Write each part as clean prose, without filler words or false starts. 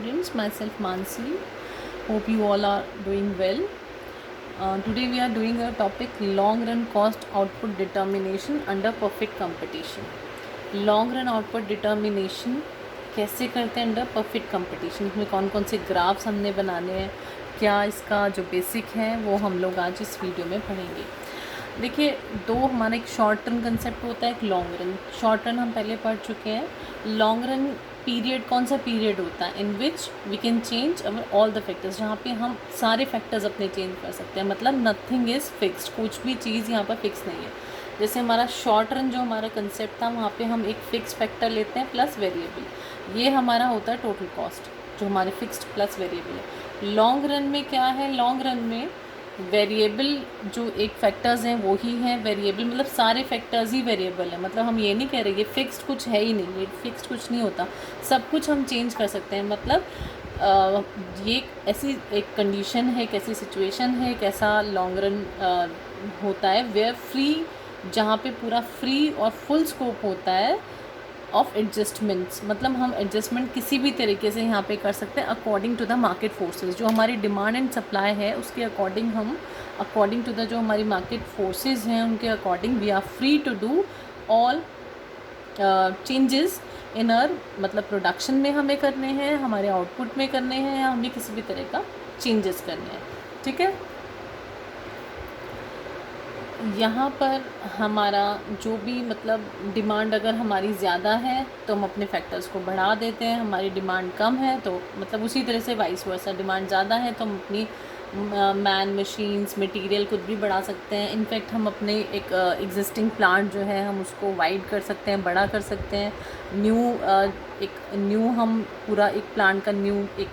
students, myself Mansi. Hope you all are doing well. Today we are doing a topic long run cost output determination under perfect competition. Long run output determination कैसे करते हैं under perfect competition, इसमें कौन कौन से graphs हमने बनाने हैं, क्या इसका जो बेसिक है वो हम लोग आज इस वीडियो में पढ़ेंगे। देखिए, दो हमारा एक शॉर्ट रन कंसेप्ट होता है, एक लॉन्ग रन। शॉर्ट रन हम पहले पढ़ चुके हैं। लॉन्ग रन पीरियड कौन सा पीरियड होता है in which we can change our all the factors, जहाँ पे हम सारे फैक्टर्स अपने चेंज कर सकते हैं। मतलब नथिंग इज़ फिक्स्ड, कुछ भी चीज़ यहाँ पर फिक्स नहीं है। जैसे हमारा शॉर्ट रन जो हमारा कंसेप्ट था, वहाँ पे हम एक फिक्स फैक्टर लेते हैं प्लस वेरिएबल, ये हमारा होता है टोटल कॉस्ट जो हमारे फिक्स्ड प्लस वेरिएबल है। लॉन्ग रन में क्या है, लॉन्ग रन में वेरिएबल जो एक फैक्टर्स हैं वो ही हैं वेरिएबल, मतलब सारे फैक्टर्स ही वेरिएबल हैं। मतलब हम ये नहीं कह रहे ये फिक्स्ड कुछ है ही नहीं, ये फिक्स्ड कुछ नहीं होता, सब कुछ हम चेंज कर सकते हैं। मतलब ये ऐसी एक कंडीशन है, एक ऐसी सिचुएशन है, एक ऐसा लॉन्ग रन होता है वेयर फ्री, जहाँ पे पूरा फ्री और फुल स्कोप होता है ऑफ एडजस्टमेंट्स। मतलब हम एडजस्टमेंट किसी भी तरीके से यहाँ पे कर सकते हैं according to the market forces. जो हमारी डिमांड एंड सप्लाई है उसके अकॉर्डिंग हम, अकॉर्डिंग टू द जो हमारी मार्केट फोर्सेस हैं उनके according we are free to do all changes in our, मतलब प्रोडक्शन में हमें करने हैं, हमारे आउटपुट में करने हैं, या हमें किसी भी तरह का चेंजेस करने हैं। ठीक है, यहाँ पर हमारा जो भी मतलब डिमांड अगर हमारी ज़्यादा है तो हम अपने फैक्टर्स को बढ़ा देते हैं, हमारी डिमांड कम है तो मतलब उसी तरह से वाइस वर्सा, डिमांड ज़्यादा है तो हम अपनी मैन मशीन्स मटेरियल कुछ भी बढ़ा सकते हैं। इनफैक्ट हम अपने एक एग्जिस्टिंग प्लांट जो है हम उसको वाइड कर सकते हैं, बड़ा कर सकते हैं। न्यू हम पूरा एक प्लांट का न्यू एक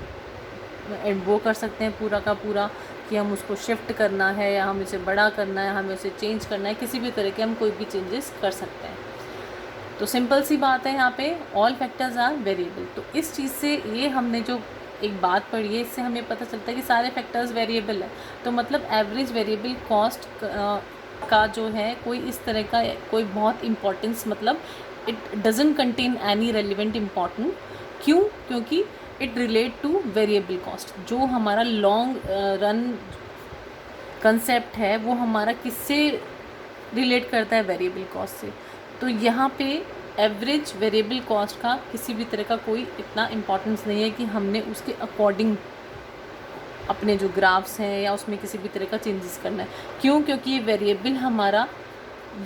वो कर सकते हैं पूरा का पूरा, कि हम उसको शिफ्ट करना है या हम इसे बड़ा करना है, हमें उसे चेंज करना है, किसी भी तरह के हम कोई भी चेंजेस कर सकते हैं। तो सिंपल सी बात है, यहाँ पे ऑल फैक्टर्स आर वेरिएबल। तो इस चीज़ से ये हमने जो एक बात पढ़ी है इससे हमें पता चलता है कि सारे फैक्टर्स वेरिएबल है। तो मतलब एवरेज वेरिएबल कॉस्ट का जो है कोई इस तरह का कोई बहुत इम्पोर्टेंस, मतलब it doesn't contain any relevant important. क्यों? क्योंकि it relate two variable cost. जो हमारा लॉन्ग रन कंसेप्ट है वो हमारा किससे रिलेट करता है, वेरिएबल कॉस्ट से। तो यहाँ पे एवरेज वेरिएबल कॉस्ट का किसी भी तरह का कोई इतना इम्पोर्टेंस नहीं है कि हमने उसके अकॉर्डिंग अपने जो ग्राफ्स हैं या उसमें किसी भी तरह का चेंजेस करना है। क्यों? क्योंकि ये वेरिएबल हमारा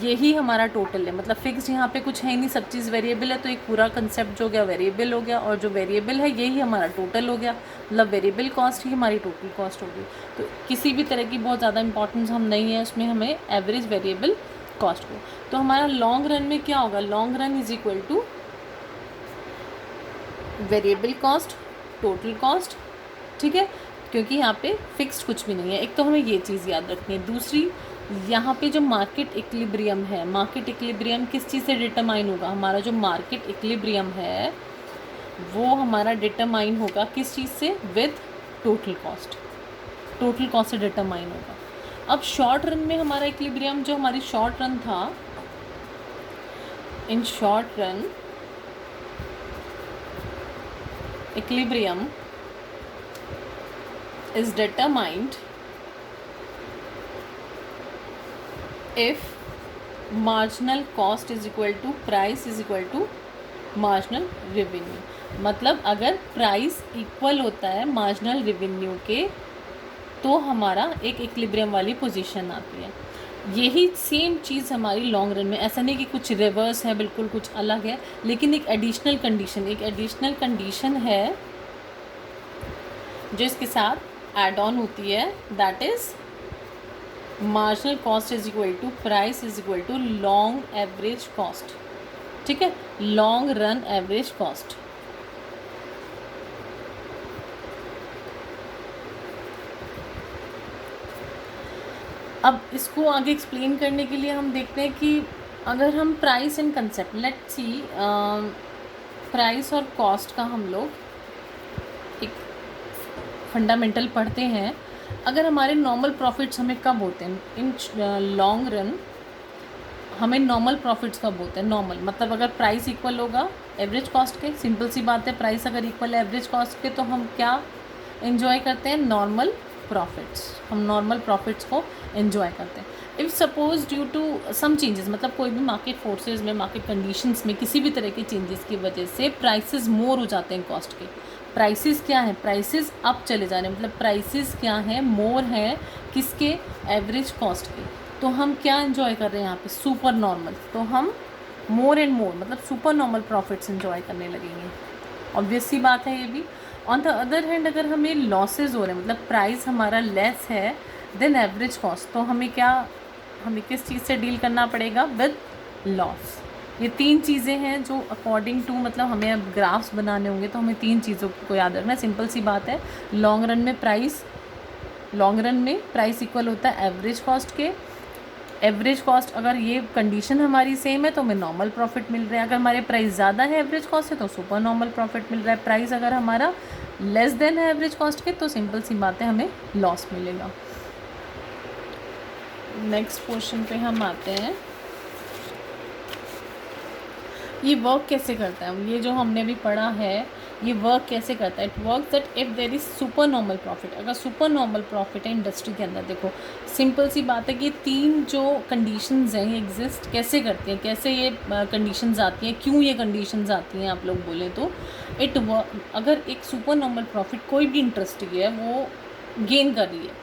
यही हमारा टोटल है, मतलब फिक्स यहाँ पे कुछ है ही नहीं, सब चीज़ वेरिएबल है। तो एक पूरा कंसेप्ट जो हो गया वेरिएबल हो गया, और जो वेरिएबल है यही हमारा टोटल हो गया, मतलब वेरिएबल कॉस्ट ही हमारी टोटल कॉस्ट होगी। तो किसी भी तरह की बहुत ज़्यादा इंपॉर्टेंस हम नहीं है उसमें, हमें एवरेज वेरिएबल कॉस्ट को। तो हमारा लॉन्ग रन में क्या होगा, long run is equal two variable cost total cost. ठीक है, क्योंकि यहाँ पे फिक्स्ड कुछ भी नहीं है। एक तो हमें ये चीज़ याद रखनी है। दूसरी, यहाँ पे जो मार्केट इक्विलिब्रियम है, मार्केट इक्विलिब्रियम किस चीज़ से डिटरमाइन होगा, हमारा जो मार्केट इक्विलिब्रियम है वो हमारा डिटरमाइन होगा किस चीज़ से, with total cost. Total cost से डिटरमाइन होगा। अब शॉर्ट रन में हमारा इक्विलिब्रियम, जो हमारी शॉर्ट रन था, in short run equilibrium is determined if marginal cost is equal to price is equal to marginal revenue। मतलब अगर प्राइस इक्वल होता है मार्जिनल रेवेन्यू के तो हमारा एक इक्विलिब्रियम वाली पोजीशन आती है। यही सेम चीज़ हमारी लॉन्ग रन में, ऐसा नहीं कि कुछ रिवर्स है, बिल्कुल कुछ अलग है, लेकिन एक एडिशनल कंडीशन है जो इसके साथ एड ऑन होती है, that is marginal cost is equal to price is equal to long average cost. ठीक है, लॉन्ग रन एवरेज कॉस्ट। अब इसको आगे एक्सप्लेन करने के लिए हम देखते हैं कि अगर हम price and concept, let's see, price और कॉस्ट का हम लोग फंडामेंटल पढ़ते हैं। अगर हमारे नॉर्मल प्रॉफिट्स हमें कब होते हैं इन लॉन्ग रन, हमें नॉर्मल प्रॉफिट्स कब होते हैं, नॉर्मल मतलब अगर प्राइस इक्वल होगा एवरेज कॉस्ट के। सिंपल सी बात है, प्राइस अगर इक्वल है एवरेज कॉस्ट के तो हम क्या एंजॉय करते हैं, नॉर्मल प्रॉफिट्स। हम नॉर्मल प्रॉफिट्स को एंजॉय करते हैं। If suppose due to some changes, मतलब कोई भी मार्केट फोर्सेस में, मार्केट कंडीशंस में किसी भी तरह के चेंजेस की वजह से प्राइसेस मोर हो जाते हैं कॉस्ट के। प्राइसेस क्या है, प्राइसेस अप चले जा रहे हैं, मतलब प्राइसेस क्या है, मोर है किसके, एवरेज कॉस्ट के। तो हम क्या एंजॉय कर रहे हैं यहाँ पे, सुपर नॉर्मल। तो हम मोर एंड मोर मतलब सुपर नॉर्मल प्रॉफिट्स एंजॉय करने लगेंगे। ऑब्वियस सी बात है ये भी। ऑन द अदर हैंड अगर हमें लॉसेज हो रहे हैं, मतलब प्राइस हमारा लेस है देन एवरेज कॉस्ट, तो हमें किस चीज़ से डील करना पड़ेगा, विद लॉस। ये 3 चीज़ें हैं जो अकॉर्डिंग टू, मतलब हमें अब ग्राफ्स बनाने होंगे तो हमें 3 चीज़ों को याद रखना है। सिंपल सी बात है, लॉन्ग रन में प्राइस इक्वल होता है एवरेज कॉस्ट के। एवरेज कॉस्ट अगर ये कंडीशन हमारी सेम है तो हमें नॉर्मल प्रॉफिट मिल रहा है। अगर हमारे प्राइस ज़्यादा है एवरेज कॉस्ट से तो सुपर नॉर्मल प्रॉफिट मिल रहा है। प्राइस अगर हमारा लेस देन है एवरेज कॉस्ट के तो सिंपल सी बात है, हमें लॉस मिलेगा। नेक्स्ट क्वेश्चन पे हम आते हैं, ये वर्क कैसे करता है। ये जो हमने अभी पढ़ा है ये वर्क कैसे करता है। It work that if there is super normal profit, अगर सुपर नॉर्मल प्रॉफिट है इंडस्ट्री के अंदर, देखो सिंपल सी बात है कि 3 जो कंडीशंस हैं ये एग्जिस्ट कैसे करती हैं, कैसे ये कंडीशंस आती हैं, क्यों ये कंडीशंस आती हैं आप लोग बोलें तो। अगर एक सुपर नॉर्मल प्रॉफिट कोई भी इंडस्ट्री है वो गेन कर रही है,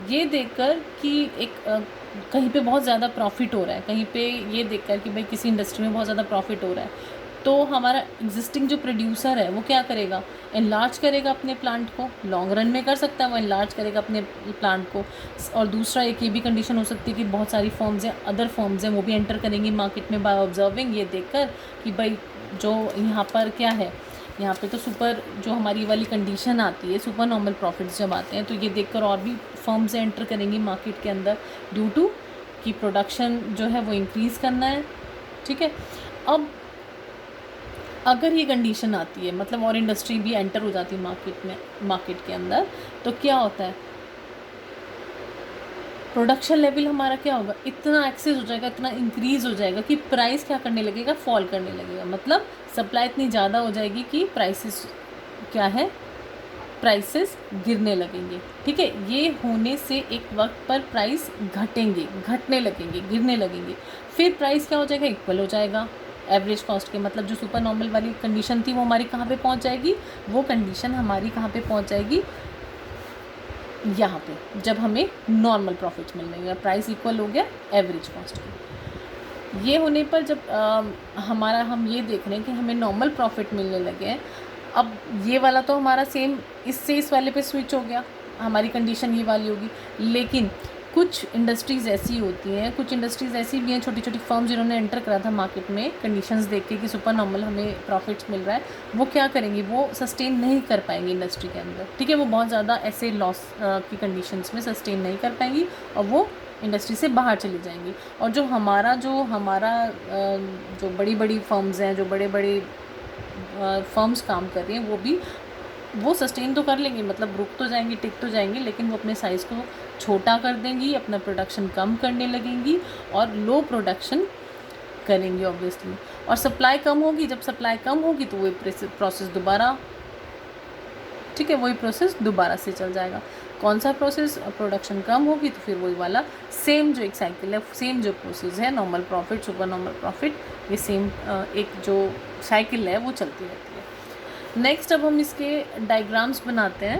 ये देखकर कि कहीं पे बहुत ज़्यादा प्रॉफिट हो रहा है, कहीं पे ये देखकर कि भाई किसी इंडस्ट्री में बहुत ज़्यादा प्रॉफिट हो रहा है, तो हमारा एग्जिस्टिंग जो प्रोड्यूसर है वो क्या करेगा, एनलार्ज करेगा अपने प्लांट को। लॉन्ग रन में कर सकता है वो, एनलार्ज करेगा अपने प्लांट को। और दूसरा एक ये भी कंडीशन हो सकती है कि बहुत सारी फर्म्स हैं, अदर फर्म्स हैं, वो भी एंटर करेंगी मार्केट में बाय ऑब्जर्विंग, ये देखकर कि भाई जो यहाँ पर क्या है, यहाँ पे तो सुपर जो हमारी वाली कंडीशन आती है, सुपर नॉर्मल प्रॉफिट्स जब आते हैं तो ये देखकर और भी फर्म्स एंटर करेंगी मार्केट के अंदर, ड्यू टू कि प्रोडक्शन जो है वो इंक्रीज़ करना है। ठीक है, अब अगर ये कंडीशन आती है, मतलब और इंडस्ट्री भी एंटर हो जाती है मार्केट के अंदर, तो क्या होता है, प्रोडक्शन लेवल हमारा क्या होगा, इतना एक्सेस हो जाएगा, इतना इंक्रीज़ हो जाएगा कि प्राइस क्या करने लगेगा, फॉल करने लगेगा। मतलब सप्लाई इतनी ज़्यादा हो जाएगी कि प्राइसेस क्या है, प्राइसेस गिरने लगेंगे। ठीक है, ये होने से एक वक्त पर प्राइस घटने लगेंगे, गिरने लगेंगे। फिर प्राइस क्या हो जाएगा, इक्वल हो जाएगा एवरेज कॉस्ट के। मतलब जो सुपर नॉर्मल वाली कंडीशन थी वो हमारी कहाँ पे पहुँच जाएगी, वो कंडीशन हमारी कहाँ पे पहुँच जाएगी, यहाँ पे, जब हमें नॉर्मल प्रॉफिट मिलने लगा, प्राइस इक्वल हो गया एवरेज कॉस्ट के। ये होने पर जब हम ये देख रहे हैं कि हमें नॉर्मल प्रॉफिट मिलने लगे हैं, अब ये वाला तो हमारा सेम इससे इस वाले पे स्विच हो गया, हमारी कंडीशन ये वाली होगी। लेकिन कुछ इंडस्ट्रीज़ ऐसी होती हैं, कुछ इंडस्ट्रीज़ ऐसी भी हैं, छोटी छोटी फर्म्स जिन्होंने एंटर करा था मार्केट में कंडीशंस देख के कि सुपर नॉर्मल हमें प्रॉफिट्स मिल रहा है, वो क्या करेंगी, वो सस्टेन नहीं कर पाएंगी इंडस्ट्री के अंदर। ठीक है, वो बहुत ज़्यादा ऐसे लॉस की कंडीशंस में सस्टेन नहीं कर पाएंगी और वो इंडस्ट्री से बाहर चली जाएंगी। और जो हमारा जो बड़ी बड़ी फर्म्स हैं, जो बड़े बड़े फर्म्स काम कर रही हैं, वो सस्टेन तो कर लेंगी, मतलब रुक तो जाएंगी, टिक तो जाएंगी, लेकिन वो अपने साइज़ को छोटा कर देंगी, अपना प्रोडक्शन कम करने लगेंगी और लो प्रोडक्शन करेंगी ऑब्वियसली। और सप्लाई कम होगी, जब सप्लाई कम होगी तो वही प्रोसेस दोबारा, ठीक है, वही प्रोसेस दोबारा से चल जाएगा। कौन सा प्रोसेस, प्रोडक्शन कम होगी तो फिर वही वाला सेम जो एक साइकिल है, सेम जो प्रोसेस है, normal profit, super normal profit, ये सेम एक जो साइकिल है वो चलती रहती है। नेक्स्ट अब हम इसके डायग्राम्स बनाते हैं।